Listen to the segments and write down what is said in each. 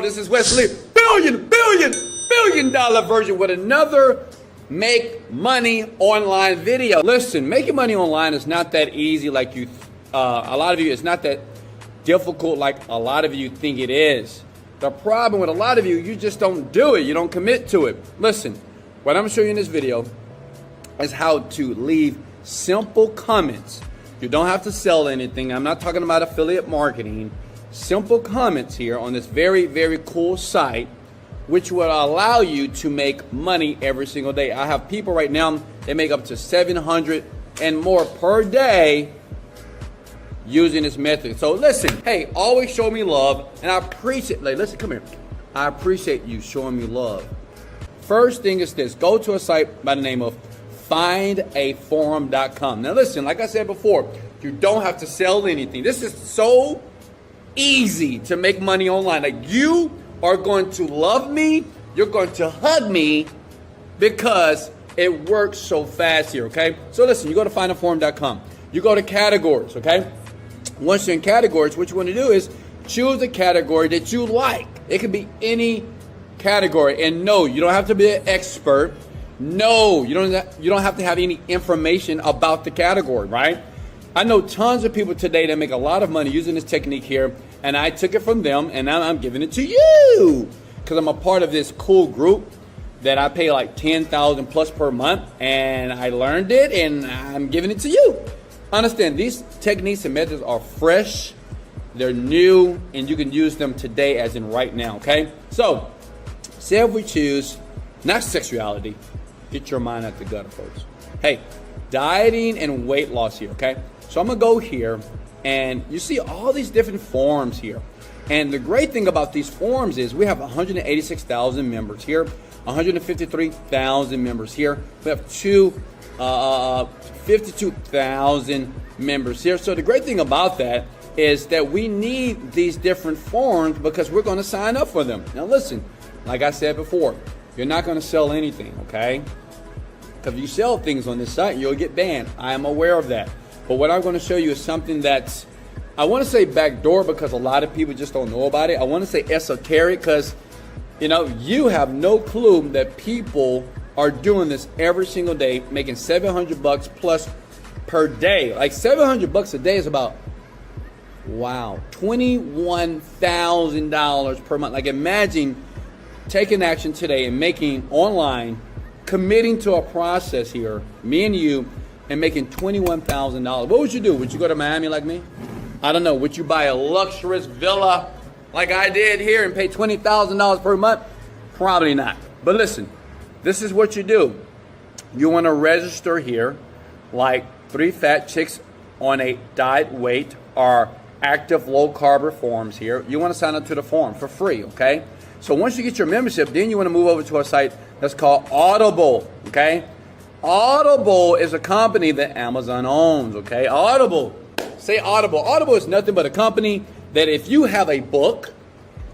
This is Wesley billion dollar version with another make money online video. Listen, making money online is not that easy like you a lot of you, it's not that difficult like a lot of you think it is. The problem with a lot of you, you just don't do it. You don't commit to it. Listen, what I'm going to show you in this video is how to leave simple comments. You don't have to sell anything. I'm not talking about affiliate marketing. Simple comments here on this very, very cool site, which will allow you to make money every single day. I have people right now, they make up to $700 and more per day using this method. So listen, hey, always show me love, and I appreciate, like, listen, come here. I appreciate you showing me love. First thing is this, go to a site by the name of findaforum.com. Now listen, like I said before, you don't have to sell anything. This is so easy to make money online. Like, you are going to love me, you're going to hug me because it works so fast here, okay? So listen, you go to findaforum.com, you go to categories, okay? Once you're in categories, what you want to do is choose a category that you like. It can be any category, and no, you don't have to be an expert. No, you don't have to have any information about the category, right? I know tons of people today that make a lot of money using this technique here, and I took it from them, and now I'm giving it to you because I'm a part of this cool group that I pay like $10,000 plus per month, and I learned it, and I'm giving it to you. Understand, these techniques and methods are fresh, they're new, and you can use them today as in right now, okay? So, say if we choose, not sexuality, get your mind out the gutter, folks. Hey, dieting and weight loss here, okay? So I'm gonna go here, and you see all these different forums here. And the great thing about these forums is we have 186,000 members here, 153,000 members here. We have 52,000 members here. So the great thing about that is that we need these different forums because we're gonna sign up for them. Now listen, like I said before, you're not gonna sell anything, okay? If you sell things on this site, you'll get banned. I am aware of that. But what I'm going to show you is something that's, I want to say backdoor because a lot of people just don't know about it. I want to say esoteric because, you know, you have no clue that people are doing this every single day, making $700 plus per day. Like $700 a day is about, wow, $21,000 per month. Like, imagine taking action today and making online, committing to a process here, me and you, and making $21,000. What would you do? Would you go to Miami like me? I don't know. Would you buy a luxurious villa like I did here and pay $20,000 per month? Probably not. But listen, this is what you do. You want to register here like 3 fat chicks on a diet weight or active low carb forums here. You want to sign up to the forum for free, okay? So once you get your membership, then you want to move over to a site that's called Audible, okay? Audible is a company that Amazon owns, okay? Audible, say Audible. Audible is nothing but a company that if you have a book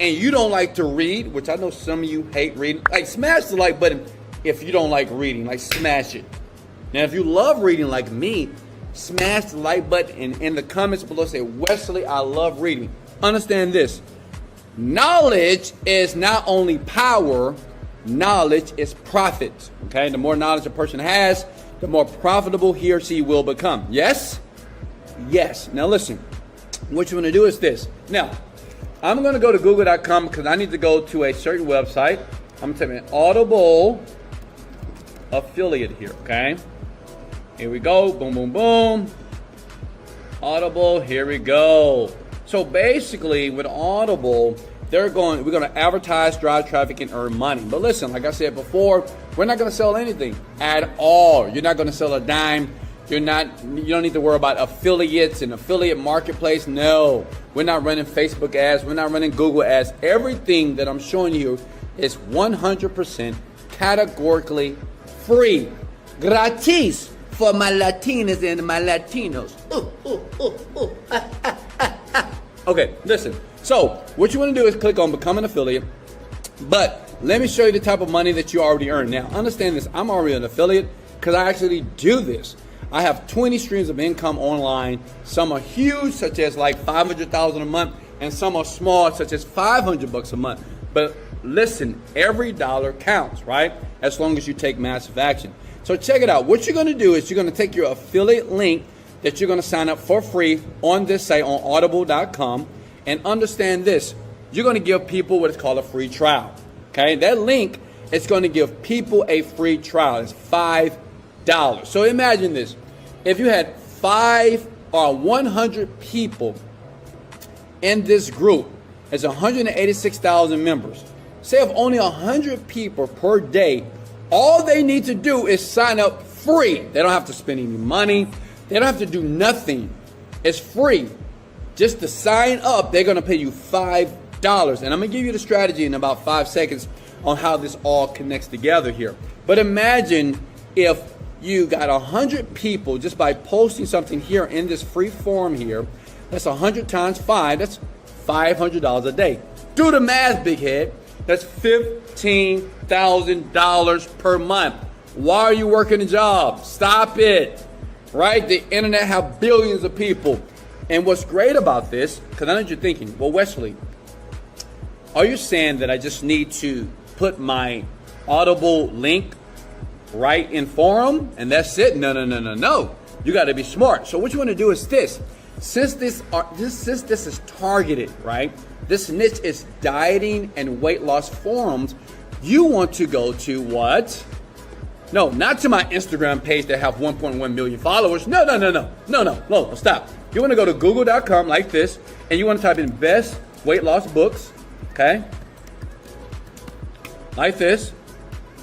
and you don't like to read, which I know some of you hate reading, like, smash the like button if you don't like reading, like, smash it. Now, if you love reading like me, smash the like button and in the comments below say, Wesley, I love reading. Understand this. Knowledge is not only power, knowledge is profit, okay? The more knowledge a person has, the more profitable he or she will become. Yes? Yes. Now listen, what you want to do is this. Now, I'm going to go to google.com because I need to go to a certain website. I'm typing in Audible affiliate here, okay? Here we go. Boom, boom, boom. Audible, here we go. So basically with Audible, we're going to advertise, drive traffic, and earn money. But listen, like I said before, we're not going to sell anything at all. You're not going to sell a dime. You don't need to worry about affiliates and affiliate marketplace. No, we're not running Facebook ads. We're not running Google ads. Everything that I'm showing you is 100% categorically free. Gratis for my Latinas and my Latinos. Okay, listen. So what you want to do is click on Become an Affiliate. But let me show you the type of money that you already earn. Now, understand this. I'm already an affiliate because I actually do this. I have 20 streams of income online. Some are huge, such as like $500,000 a month. and some are small, such as $500 a month. But listen, every dollar counts, right? As long as you take massive action. So check it out. What you're going to do is you're going to take your affiliate link that you're going to sign up for free on this site on audible.com, and understand this. You're going to give people what is called a free trial. Okay, that link is going to give people a free trial. It's $5. So imagine this. If you had 5 or 100 people in this group, it's 186,000 members. Say if only 100 people per day, all they need to do is sign up free. They don't have to spend any money. They don't have to do nothing. It's free. Just to sign up, they're going to pay you $5. And I'm going to give you the strategy in about 5 seconds on how this all connects together here. But imagine if you got 100 people just by posting something here in this free form here. That's 100 times 5. That's $500 a day. Do the math, big head. That's $15,000 per month. Why are you working a job? Stop it. Right? The internet have billions of people. And what's great about this, because I know what you're thinking, well, Wesley, are you saying that I just need to put my Audible link right in forum and that's it? No. You got to be smart. So what you want to do is this. Since this is targeted, right? This niche is dieting and weight loss forums. You want to go to what? No, not to my Instagram page that have 1.1 million followers. No, stop. You want to go to google.com like this, and you want to type in best weight loss books, okay? Like this.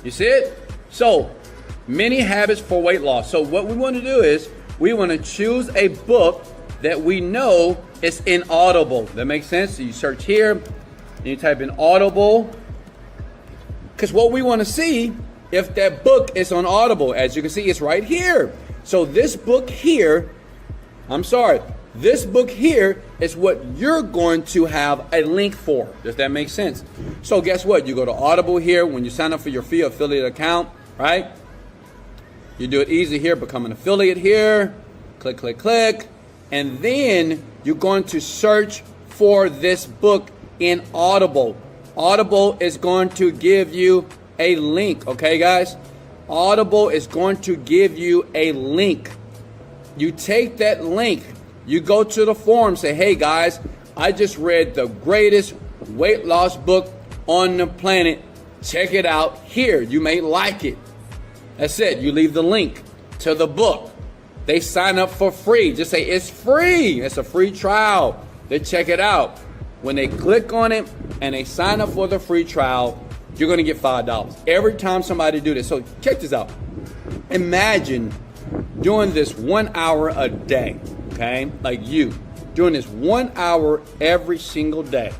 You see it? So, many habits for weight loss. So what we want to do is we want to choose a book that we know is in Audible. That makes sense? So you search here, and you type in Audible. Because what we want to see, if that book is on Audible, as you can see, it's right here. So this book here, this book here is what you're going to have a link for. Does that make sense? So guess what? You go to Audible here when you sign up for your free affiliate account, right? You do it easy here, become an affiliate here. Click, click, click. And then you're going to search for this book in Audible. Audible is going to give you a link, okay, guys? Audible is going to give you a link. You take that link, you go to the forum, say, hey, guys, I just read the greatest weight loss book on the planet. Check it out here. You may like it. That's it. You leave the link to the book. They sign up for free. Just say, it's free. It's a free trial. They check it out. When they click on it and they sign up for the free trial, you're going to get $5 every time somebody do this. So check this out. Imagine doing this 1 hour a day, okay? Like you, doing this 1 hour every single day,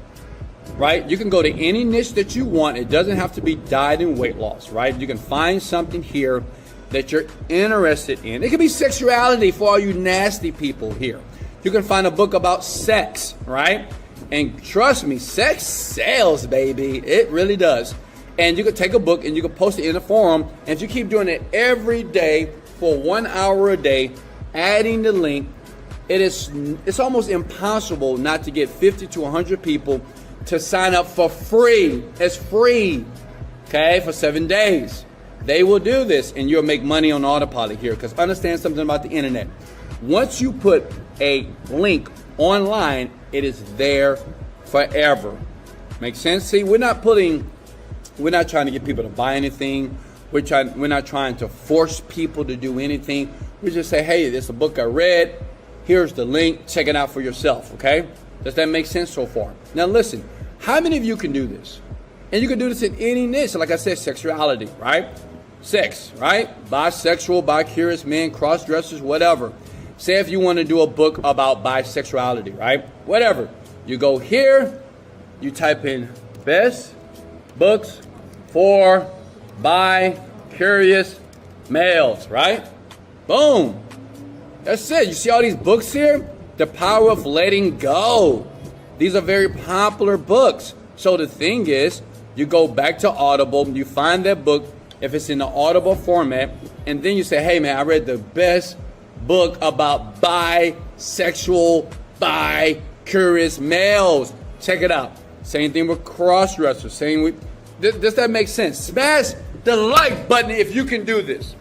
right? You can go to any niche that you want. It doesn't have to be diet and weight loss, right? You can find something here that you're interested in. It could be sexuality for all you nasty people here. You can find a book about sex, right? And trust me, sex sells, baby. It really does. And you could take a book and you could post it in a forum. And if you keep doing it every day for 1 hour a day, adding the link, it's almost impossible not to get 50 to 100 people to sign up for free. It's free, okay, for 7 days. They will do this and you'll make money on autopilot here, because understand something about the internet. Once you put a link online, it is there forever. Make sense? See, we're not trying to get people to buy anything. We're not trying to force people to do anything. We just say, hey, this is a book I read. Here's the link. Check it out for yourself, okay? Does that make sense so far? Now listen, how many of you can do this? And you can do this in any niche. Like I said, sexuality, right? Sex, right? Bisexual, bi-curious men, cross-dressers, whatever. Say if you want to do a book about bisexuality, right? Whatever. You go here, you type in best books for bi-curious males, right? Boom. That's it. You see all these books here? The Power of Letting Go. These are very popular books. So the thing is, you go back to Audible, you find that book, if it's in the Audible format, and then you say, hey man, I read the best book about bisexual, curious males. Check it out. Same thing with cross-dressers. Same with, does that make sense? Smash the like button if you can do this.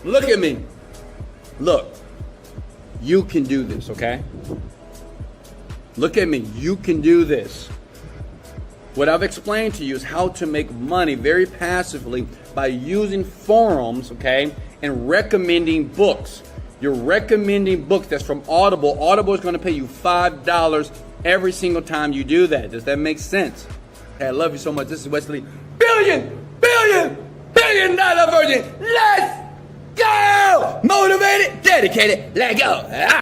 Look at me. Look. You can do this, okay? Look at me. You can do this. What I've explained to you is how to make money very passively by using forums, okay, and recommending books. You're recommending books that's from Audible. Audible is going to pay you $5 every single time you do that. Does that make sense? Hey, I love you so much. This is Wesley. Billion dollar virgin. Let's go! Motivated, dedicated, let go.